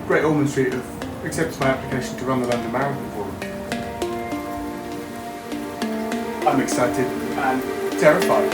Great Ormand Street have accepted my application to run the London Marathon for them. I'm excited and terrified.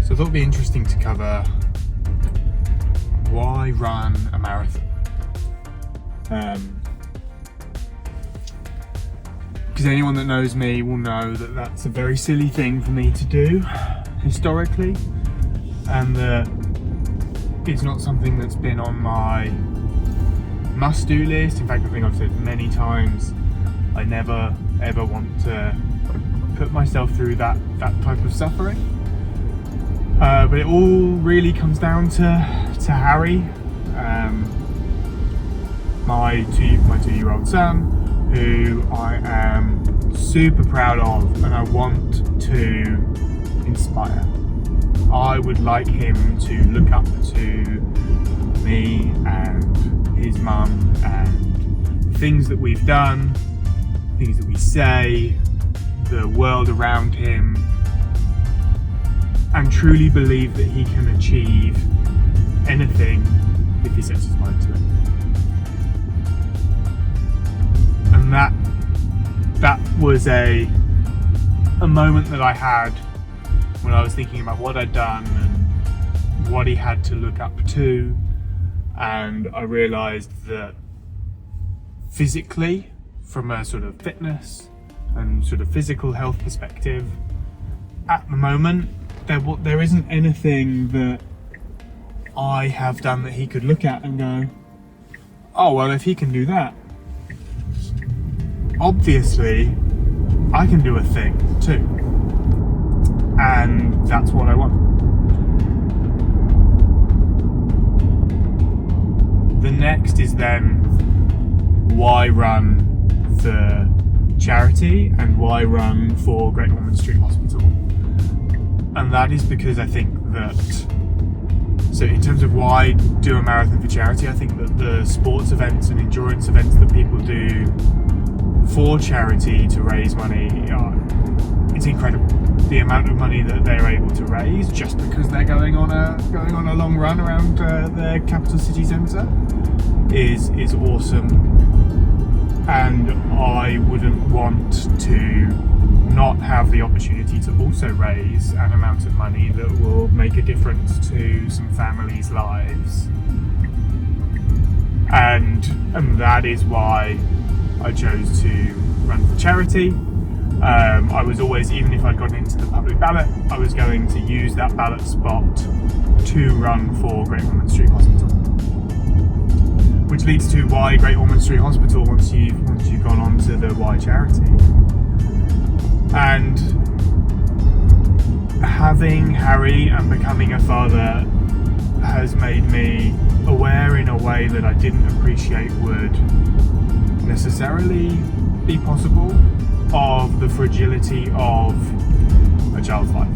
I thought it'd be interesting to cover why run a marathon. Because anyone that knows me will know that that's a very silly thing for me to do historically, and that it's not something that's been on my must-do list. In fact, I think I've said many times I never ever want to put myself through that type of suffering. But it all really comes down to Harry, my two-year-old son, who I am super proud of and I want to inspire. I would like him to look up to me and his mum and things that we've done, things that we say, the world around him, and truly believe that he can achieve anything if he sets his mind to it. And that was a moment that I had when I was thinking about what I'd done and what he had to look up to, and I realised that physically, from a sort of fitness and sort of physical health perspective, at the moment there isn't anything that I have done that he could look at and go, oh well, if he can do that, obviously I can do a thing too. And that's what I want. The next is then, why run for charity and why run for Great Ormand Street Hospital? And that is because I think that, so in terms of why do a marathon for charity, I think that the sports events and endurance events that people do for charity to raise money, it's incredible. The amount of money that they're able to raise just because they're going on a long run around their capital city centre is awesome. And I wouldn't want to not have the opportunity to also raise an amount of money that will make a difference to some families' lives. And that is why I chose to run for charity. I was always, even if I'd gotten into the public ballot, I was going to use that ballot spot to run for Great Ormand Street Hospital. Which leads to why Great Ormand Street Hospital once you've gone on to the why charity. And having Harry and becoming a father has made me aware in a way that I didn't appreciate would necessarily be possible, of the fragility of a child's life.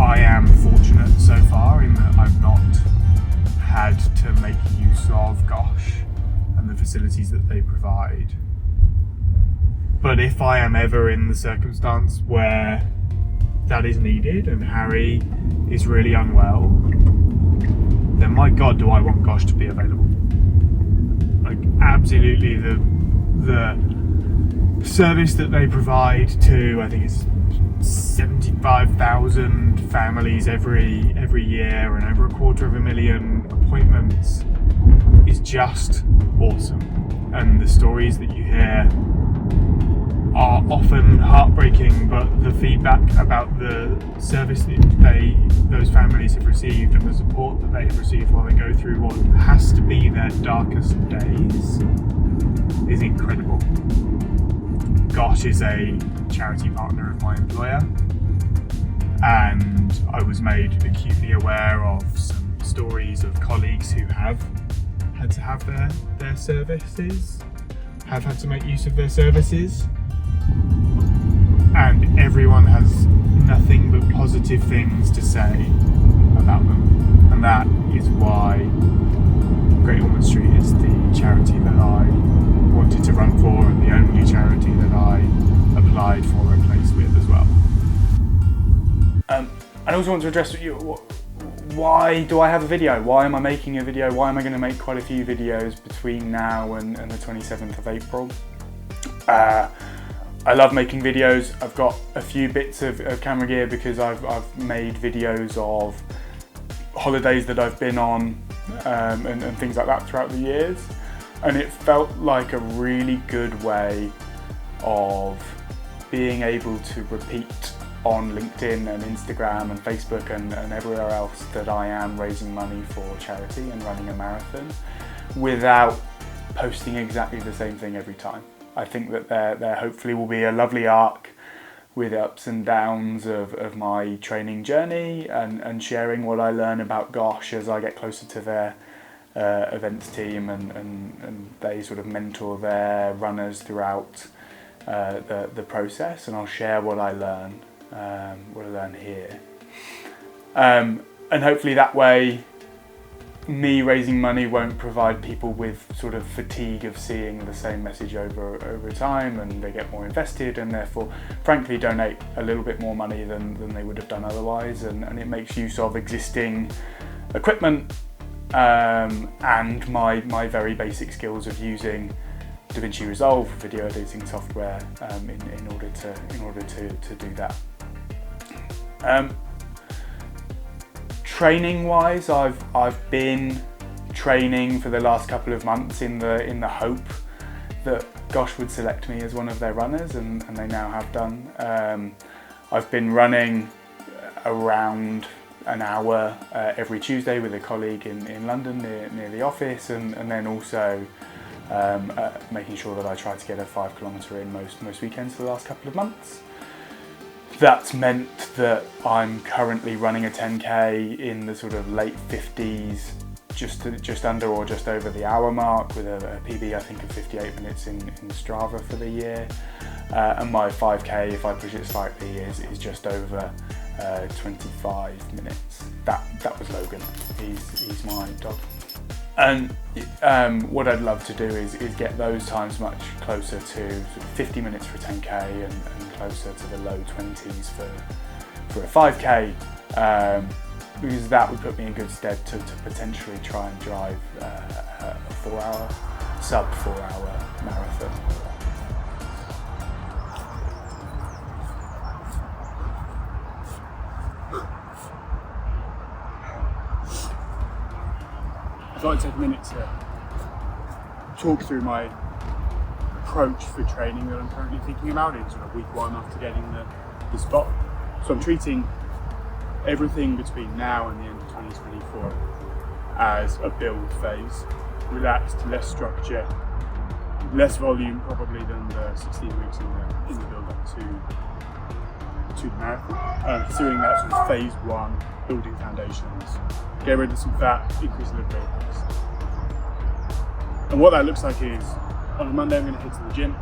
I am fortunate so far in that I've not had to make use of GOSH and the facilities that they provide. But if I am ever in the circumstance where that is needed and Harry is really unwell, then my God, do I want GOSH to be available. Like, absolutely, the service that they provide to, I think it's 75,000 families every year and over 250,000 appointments is just awesome. And the stories that you hear are often heartbreaking, but the feedback about the service that those families have received and the support that they have received while they go through what has to be their darkest days is incredible. GOSH is a charity partner of my employer, and I was made acutely aware of some stories of colleagues who have had to have their services, have had to make use of their services. and everyone has nothing but positive things to say about them, and that is why Great Ormand Street is the charity that I wanted to run for, and the only charity that I applied for a place with as well. I also want to address why do I have a video? Why am I making a video? Why am I going to make quite a few videos between now and the 27th of April? I love making videos. I've got a few bits of camera gear because I've made videos of holidays that I've been on and things like that throughout the years. And it felt like a really good way of being able to repeat on LinkedIn and Instagram and Facebook and everywhere else that I am raising money for charity and running a marathon without posting exactly the same thing every time. I think that there hopefully will be a lovely arc with ups and downs of my training journey and sharing what I learn about Gosh as I get closer to their events team and they sort of mentor their runners throughout the process, and I'll share what I learn here. And hopefully that way me raising money won't provide people with sort of fatigue of seeing the same message over time, and they get more invested and therefore frankly donate a little bit more money than they would have done otherwise, and it makes use of existing equipment and my very basic skills of using DaVinci Resolve video editing software in order to do that. Training wise, I've been training for the last couple of months in the hope that Gosh would select me as one of their runners, and they now have done. I've been running around an hour every Tuesday with a colleague in London near the office, and then also making sure that I try to get a 5 kilometre in most weekends for the last couple of months. That's meant that I'm currently running a 10k in the sort of late 50s, just under or just over the hour mark, with a PB I think of 58 minutes in Strava for the year, and my 5k, if I push it slightly, is just over 25 minutes. That was Logan. He's my dog. And what I'd love to do is get those times much closer to sort of 50 minutes for 10k and closer to the low 20s for a 5k, because that would put me in good stead to potentially try and drive a sub 4-hour marathon. I'd like to take a minute to talk through my approach for training that I'm currently thinking about in sort of week one after getting the spot. So I'm treating everything between now and the end of 2024 as a build phase. Relaxed, less structure, less volume probably than the 16 weeks in the build up to the marathon. Considering that sort of phase one, building foundations, get rid of some fat, increase delivery. And what that looks like is, on a Monday I'm going to head to the gym.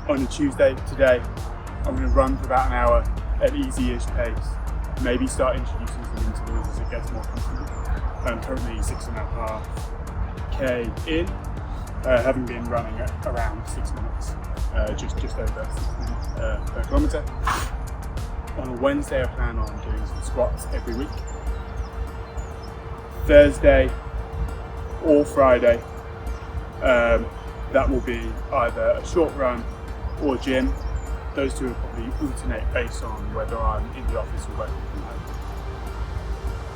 On a Tuesday, today, I'm going to run for about an hour at easy-ish pace. Maybe start introducing some intervals as it gets more comfortable. I'm currently 6.5k in, having been running at around 6 minutes, just over 6 minutes per kilometre. On a Wednesday I plan on doing some squats every week. Thursday or Friday, that will be either a short run or gym. Those two will probably alternate based on whether I'm in the office or working from home.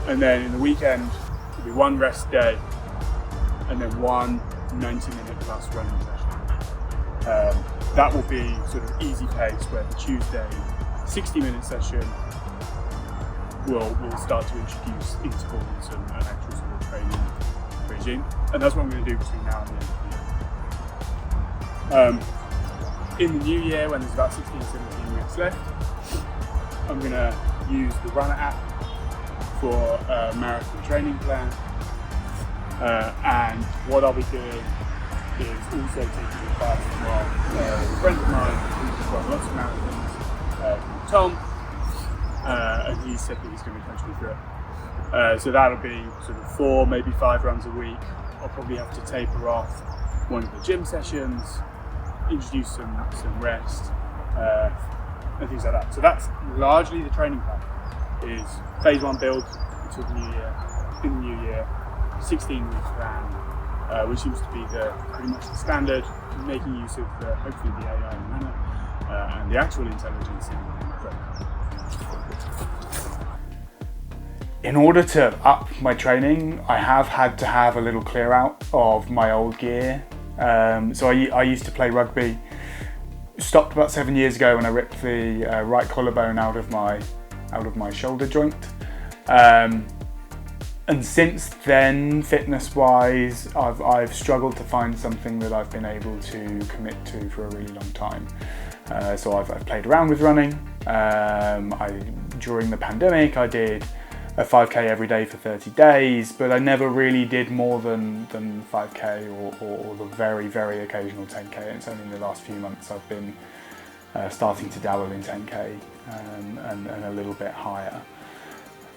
And then in the weekend, it'll be one rest day and then one 90-minute plus running session. That will be sort of easy pace, where the Tuesday 60-minute session will start to introduce intervals and actual sort of training regime. And that's what I'm going to do between now and the end of the year. In the new year, when there's about 16-17 weeks left, I'm going to use the Runner app for a marathon training plan. And what I'll be doing is also taking advice from a friend of mine who's got lots of marathons, Tom, and he said that he's going to coach me through it. So that'll be sort of 4, maybe 5 runs a week. I'll probably have to taper off one of the gym sessions, introduce some rest, and things like that. So that's largely the training plan. Is phase 1 build until the new year. In the new year, 16-week plan, which seems to be pretty much the standard, making use of hopefully the AI in Hanu and the actual intelligence in my phone. In order to up my training, I have had to have a little clear out of my old gear. So I used to play rugby. Stopped about 7 years ago when I ripped the right collarbone out of my shoulder joint. And since then, fitness-wise, I've struggled to find something that I've been able to commit to for a really long time. So I've played around with running. During the pandemic, I did a 5k every day for 30 days, but I never really did more than 5k or the very, very occasional 10k. And it's only in the last few months I've been starting to dabble in 10k and a little bit higher.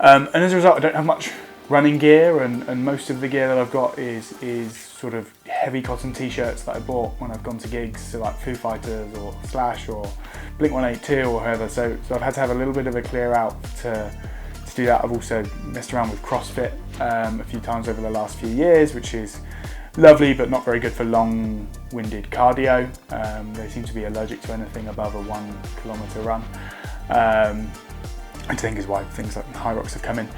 And as a result, I don't have much running gear, and most of the gear that I've got is sort of heavy cotton t-shirts that I bought when I've gone to gigs, so like Foo Fighters or Slash or Blink-182 or whoever. So I've had to have a little bit of a clear out to do that. I've also messed around with CrossFit a few times over the last few years, which is lovely but not very good for long-winded cardio. They seem to be allergic to anything above a 1 kilometre run. I think is why things like High Rocks have come in.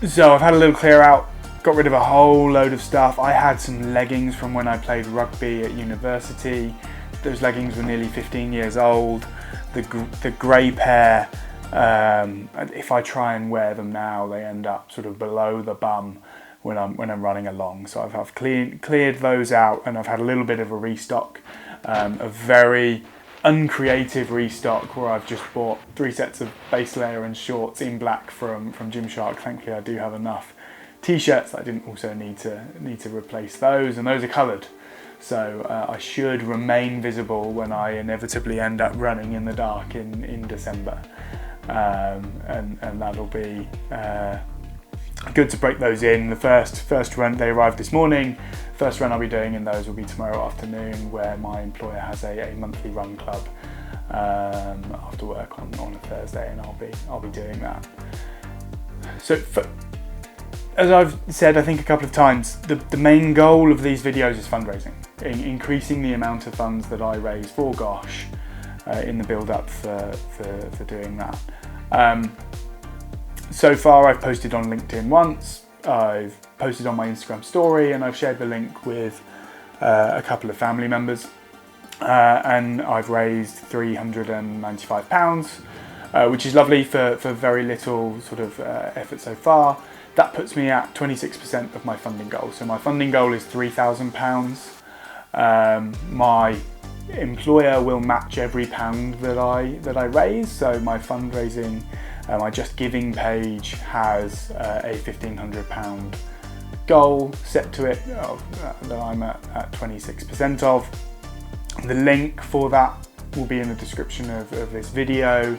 So I've had a little clear out, got rid of a whole load of stuff. I had some leggings from when I played rugby at university. Those leggings were nearly 15 years old. The grey pair, if I try and wear them now, they end up sort of below the bum when I'm running along. So I've cleared those out, and I've had a little bit of a restock, a very uncreative restock where I've just bought 3 sets of base layer and shorts in black from Gymshark. Thankfully I do have enough t-shirts that I didn't also need to replace those, and those are coloured, so I should remain visible when I inevitably end up running in the dark in December, and that'll be good to break those in. The first run, they arrived this morning. First run I'll be doing in those will be tomorrow afternoon, where my employer has a monthly run club after work on a Thursday, and I'll be doing that. So as I've said I think a couple of times, the main goal of these videos is fundraising, increasing the amount of funds that I raise for Gosh in the build up for doing that. So far I've posted on LinkedIn once, I've posted on my Instagram story, and I've shared the link with a couple of family members, and I've raised £395, which is lovely for very little sort of effort so far. That puts me at 26% of my funding goal. So my funding goal is £3,000. My employer will match every pound that I raise, so my fundraising, my Just Giving page has a £1,500 goal set to it that I'm at 26% of. The link for that will be in the description of this video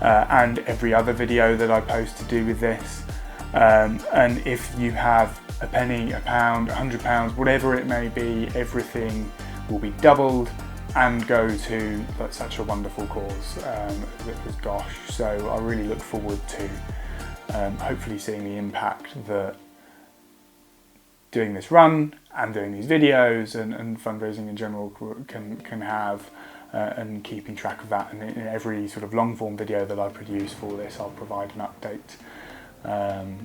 and every other video that I post to do with this. And if you have a penny, a pound, £100, whatever it may be, everything will be doubled and go to such a wonderful cause as Gosh. So I really look forward to hopefully seeing the impact that doing this run and doing these videos and fundraising in general can have, and keeping track of that. And in every sort of long form video that I produce for this, I'll provide an update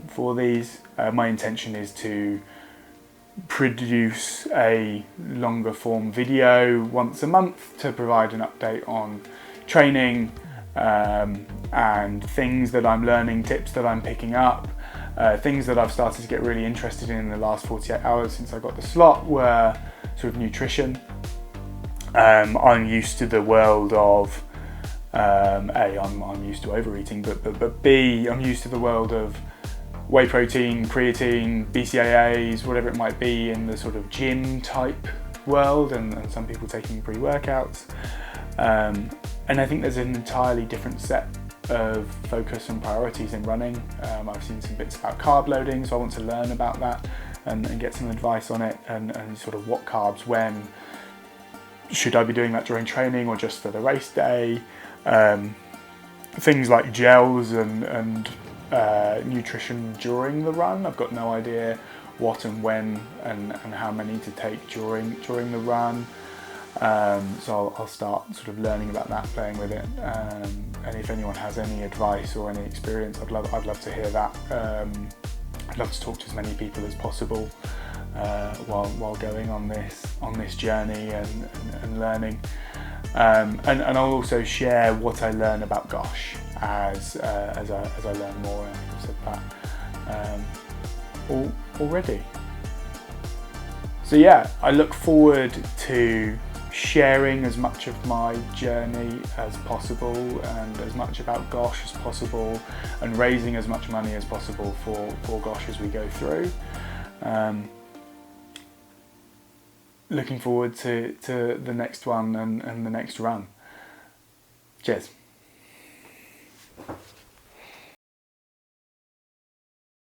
for these. My intention is to produce a longer form video once a month to provide an update on training and things that I'm learning, tips that I'm picking up, things that I've started to get really interested in the last 48 hours since I got the slot were sort of nutrition. I'm used to the world of I'm used to overeating, but B, I'm used to the world of whey protein, creatine, BCAAs, whatever it might be in the sort of gym type world, and some people taking pre-workouts. And I think there's an entirely different set of focus and priorities in running. I've seen some bits about carb loading, so I want to learn about that and get some advice on it, and sort of what carbs when. Should I be doing that during training or just for the race day? Things like gels and nutrition during the run. I've got no idea what and when and how many to take during the run. So I'll start sort of learning about that, playing with it. And if anyone has any advice or any experience, I'd love to hear that. I'd love to talk to as many people as possible while going on this journey and learning. And I'll also share what I learn about Gosh as I learn more. And I've said that already. So yeah, I look forward to sharing as much of my journey as possible and as much about Gosh as possible, and raising as much money as possible for Gosh as we go through. Looking forward to the next one and the next run. Cheers.